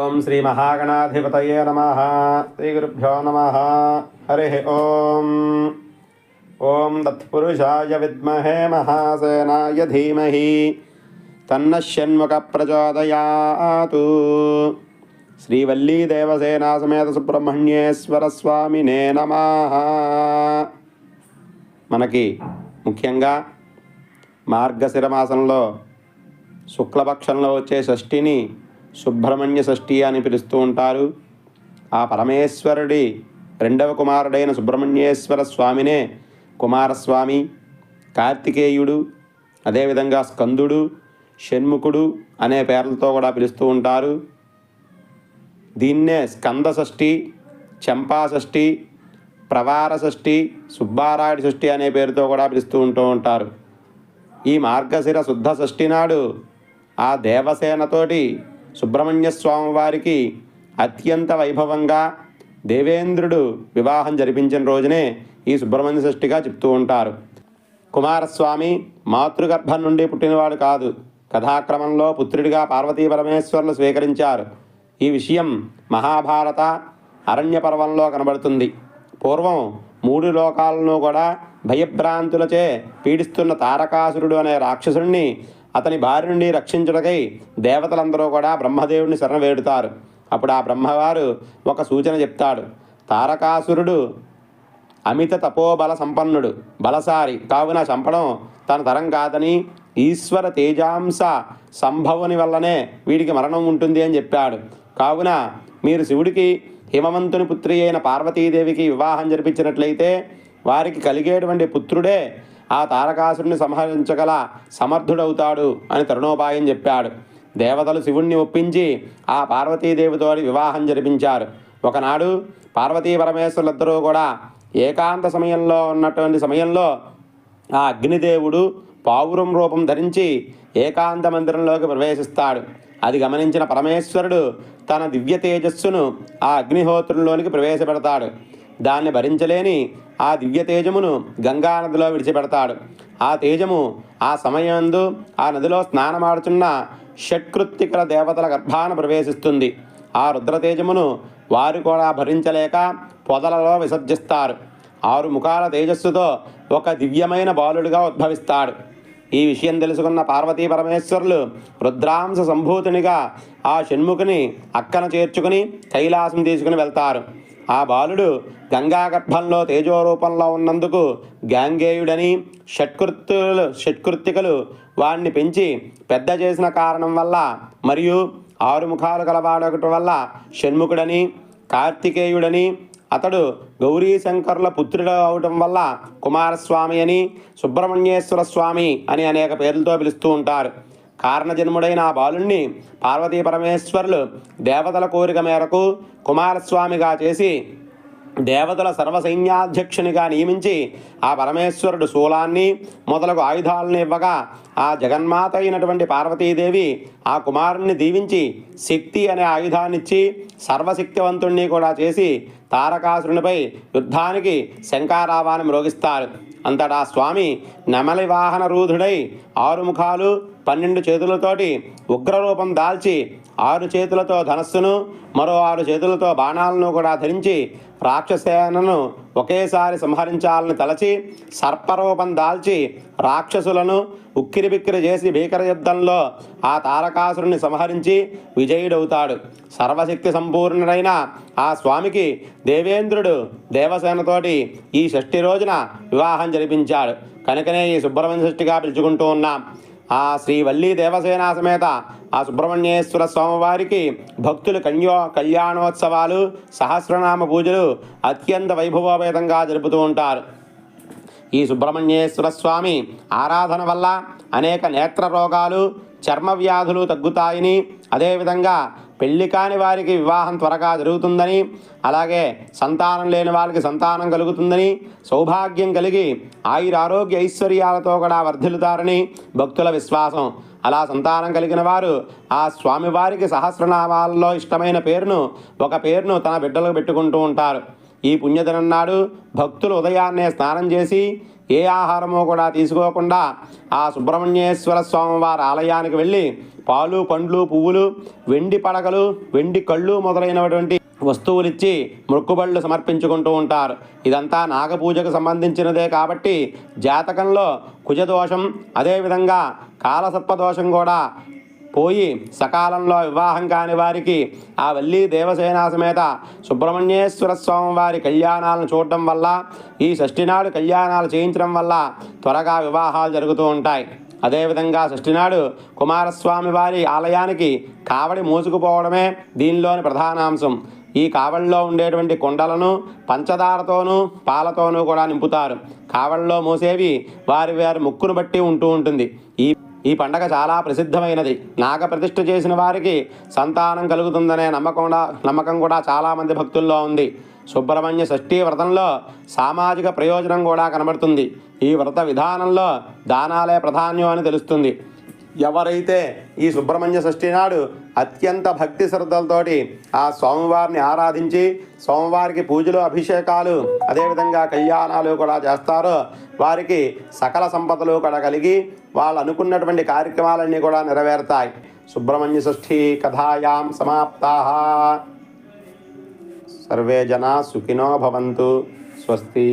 ఓం శ్రీ మహాగణాధిపతయే నమః. శ్రీ గురుభ్యో నమః. హరి ఓం. ఓం తత్పురుషాయ విద్మహే మహాసేనాయ ధీమహి తన్నః షణ్ముఖ ప్రచోదయాతు. శ్రీవల్లీ దేవసేనా సమేత సుబ్రహ్మణ్యేశ్వర స్వామినే నమః. మనకి ముఖ్యంగా మార్గశిర మాసంలో శుక్లపక్షంలో వచ్చే షష్ఠిని సుబ్రహ్మణ్య షష్ఠి అని పిలుస్తూ ఉంటారు. ఆ పరమేశ్వరుడి రెండవ కుమారుడైన సుబ్రహ్మణ్యేశ్వర స్వామినే కుమారస్వామి, కార్తికేయుడు, అదేవిధంగా స్కందుడు, షణ్ముఖుడు అనే పేర్లతో కూడా పిలుస్తూ ఉంటారు. దీన్నే స్కంద షష్ఠి, చంపా షష్ఠి, ప్రవార షష్ఠి, సుబ్బారాయుడి షష్ఠి అనే పేరుతో కూడా పిలుస్తూ ఉంటారు. ఈ మార్గశిర శుద్ధ షష్ఠి నాడు ఆ దేవసేనతోటి సుబ్రహ్మణ్య స్వామి వారికి అత్యంత వైభవంగా దేవేంద్రుడు వివాహం జరిపించిన రోజునే ఈ సుబ్రహ్మణ్య షష్ఠిగా చెప్తూ ఉంటారు. కుమారస్వామి మాతృగర్భం నుండి పుట్టినవాడు కాదు. కథాక్రమంలో పుత్రుడిగా పార్వతీ పరమేశ్వరులు స్వీకరించారు. ఈ విషయం మహాభారత అరణ్య పర్వంలో కనబడుతుంది. పూర్వం 3 లోకాలను కూడా భయభ్రాంతులచే పీడిస్తున్న తారకాసురుడు అనే రాక్షసుడిని అతని బారి నుండి రక్షించుటకై దేవతలందరూ కూడా బ్రహ్మదేవుడిని శరణ వేడుతారు. అప్పుడు ఆ బ్రహ్మవారు ఒక సూచన చెప్తాడు. తారకాసురుడు అమిత తపోబల సంపన్నుడు, బలసారి కావున చంపడం తన తరం కాదని, ఈశ్వర తేజాంశ సంభవుని వల్లనే వీడికి మరణం ఉంటుంది అని చెప్పాడు. కావున మీరు శివుడికి హిమవంతుని పుత్రి అయిన పార్వతీదేవికి వివాహం జరిపించినట్లయితే వారికి కలిగేటువంటి పుత్రుడే ఆ తారకాసురుని సంహరించగల సమర్థుడవుతాడు అని తరుణోపాయం చెప్పాడు. దేవతలు శివుణ్ణి ఒప్పించి ఆ పార్వతీదేవితో వివాహం జరిపించారు. ఒకనాడు పార్వతీ పరమేశ్వరులిద్దరూ కూడా ఏకాంత సమయంలో ఉన్నటువంటి సమయంలో ఆ అగ్నిదేవుడు పావురం రూపం ధరించి ఏకాంత మందిరంలోకి ప్రవేశిస్తాడు. అది గమనించిన పరమేశ్వరుడు తన దివ్య తేజస్సును ఆ అగ్నిహోత్రుల్లోనికి ప్రవేశపెడతాడు. దాన్ని భరించలేని ఆ దివ్య తేజమును గంగా నదిలో విడిచిపెడతాడు. ఆ తేజము ఆ సమయందు ఆ నదిలో స్నానమాడుచున్న షట్కృత్తికల దేవతల గర్భాన ప్రవేశిస్తుంది. ఆ రుద్రతేజమును వారు కూడా భరించలేక పొదలలో విసర్జిస్తారు. 6 ముఖాల తేజస్సుతో ఒక దివ్యమైన బాలుడిగా ఉద్భవిస్తాడు. ఈ విషయం తెలుసుకున్న పార్వతీ పరమేశ్వరులు రుద్రాంశ సంభూతునిగా ఆ షణ్ముఖుని అక్కన చేర్చుకుని కైలాసం తీసుకుని వెళ్తారు. ఆ బాలుడు గంగా గర్భంలో తేజోరూపంలో ఉన్నందుకు గాంగేయుడని, షట్కృత్తికలు వాణ్ణి పెంచి పెద్ద చేసిన కారణం వల్ల మరియు 6 ముఖాలు కలవాడొకటి వల్ల షణ్ముఖుడని, కార్తికేయుడని, అతడు గౌరీ శంకరుల పుత్రుడు అవటం వల్ల కుమారస్వామి అని, సుబ్రహ్మణ్యేశ్వర స్వామి అని అనేక పేర్లతో పిలుస్తూ ఉంటారు. కారణజన్ముడైన ఆ బాలుణ్ణి పార్వతీ పరమేశ్వరులు దేవతల కోరిక మేరకు కుమారస్వామిగా చేసి దేవతల సర్వసైన్యాధ్యక్షునిగా నియమించి ఆ పరమేశ్వరుడు శూలాన్ని మొదలగు ఆయుధాలను ఇవ్వగా ఆ జగన్మాత అయినటువంటి పార్వతీదేవి ఆ కుమారుణ్ణి దీవించి శక్తి అనే ఆయుధాన్నిచ్చి సర్వశక్తివంతుణ్ణి కూడా చేసి తారకాసురునిపై యుద్ధానికి శంఖారావాన్ని మ్రోగిస్తారు. అంతటా స్వామి నెమలి వాహన రూధుడై 6 ముఖాలు 12 చేతులతోటి ఉగ్రరూపం దాల్చి 6 చేతులతో ధనస్సును మరో 6 చేతులతో బాణాలను కూడా ధరించి రాక్షసేనను ఒకేసారి సంహరించాలని తలచి సర్పరూపం దాల్చి రాక్షసులను ఉక్కిరిబిక్కిరి చేసి భీకర యుద్ధంలో ఆ తారకాసురుని సంహరించి విజయుడవుతాడు. సర్వశక్తి సంపూర్ణుడైన ఆ స్వామికి దేవేంద్రుడు దేవసేనతోటి ఈ షష్ఠి రోజున వివాహం జరిపించాడు. కనుకనే ఈ సుబ్రహ్మణ్య షష్ఠిగా పిలుచుకుంటూ ఉన్నాం. ఆ శ్రీవల్లీ దేవసేనా సమేత ఆ సుబ్రహ్మణ్యేశ్వర స్వామివారికి భక్తులు కళ్యాణోత్సవాలు, సహస్రనామ పూజలు అత్యంత వైభవోపేతంగా జరుపుతూ ఉంటారు. ఈ సుబ్రహ్మణ్యేశ్వర స్వామి ఆరాధన వల్ల అనేక నేత్ర రోగాలు, చర్మ వ్యాధులు తగ్గుతాయని, అదేవిధంగా పెళ్లి కాని వారికి వివాహం త్వరగా జరుగుతుందని, అలాగే సంతానం లేని వాళ్ళకి సంతానం కలుగుతుందని, సౌభాగ్యం కలిగి ఆయురారోగ్య ఐశ్వర్యాలతో కూడా వర్ధిల్లుతారని భక్తుల విశ్వాసం. అలా సంతానం కలిగిన వారు ఆ స్వామివారికి సహస్రనామాల్లో ఇష్టమైన ఒక పేరును తన బిడ్డలకు పెట్టుకుంటూ ఉంటారు. ఈ పుణ్యదినం నాడు భక్తులు ఉదయాన్నే స్నానం చేసి ఏ ఆహారమో కూడా తీసుకోకుండా ఆ సుబ్రహ్మణ్యేశ్వర స్వామివారి ఆలయానికి వెళ్ళి పాలు పండ్లు పువ్వులు వెండి పడకలు వెండి కళ్ళు మొదలైనటువంటి వస్తువులిచ్చి మొక్కుబళ్ళు సమర్పించుకుంటూ ఉంటారు. ఇదంతా నాగపూజకు సంబంధించినదే కాబట్టి జాతకంలో కుజదోషం అదేవిధంగా కాలసర్పదోషం కూడా పోయి సకాలంలో వివాహం కాని వారికి ఆ వల్లి దేవసేన సమేత సుబ్రహ్మణ్యేశ్వర స్వామి వారి కళ్యాణాలను చూడటం వల్ల ఈ షష్ఠి నాడు కళ్యాణాలు చేయించడం వల్ల త్వరగా వివాహాలు జరుగుతూ ఉంటాయి. అదేవిధంగా షష్ఠి నాడు కుమారస్వామి వారి ఆలయానికి కావడి మోసుకుపోవడమే దీనిలోని ప్రధానాంశం. ఈ కావడిలో ఉండేటువంటి కుండలను పంచదారతోనూ పాలతోనూ కూడా నింపుతారు. కావడిలో మోసేవి వారి వారి ముక్కును బట్టి ఉంటుంది. ఈ పండగ చాలా ప్రసిద్ధమైనది. నాగ ప్రతిష్ఠ చేసిన వారికి సంతానం కలుగుతుందనే నమ్మకం కూడా చాలామంది భక్తుల్లో ఉంది. సుబ్రహ్మణ్య షష్ఠీ వ్రతంలో సామాజిక ప్రయోజనం కూడా కనబడుతుంది. ఈ వ్రత విధానంలో దానాలే ప్రాధాన్యం అని తెలుస్తుంది. ఎవరైతే ఈ సుబ్రహ్మణ్య షష్ఠి నాడు అత్యంత భక్తి శ్రద్ధలతోటి ఆ స్వామివారిని ఆరాధించి స్వామివారికి పూజలు అభిషేకాలు అదేవిధంగా కళ్యాణాలు కూడా చేస్తారో వారికి సకల సంపదలు కూడా కలిగి వాళ్ళు అనుకున్నటువంటి కార్యక్రమాలన్నీ కూడా నెరవేరుతాయి. సుబ్రహ్మణ్య షష్ఠీ కథాయాం సమాప్తాః. సర్వే జనా సుఖినో భవంతు. స్వస్తి.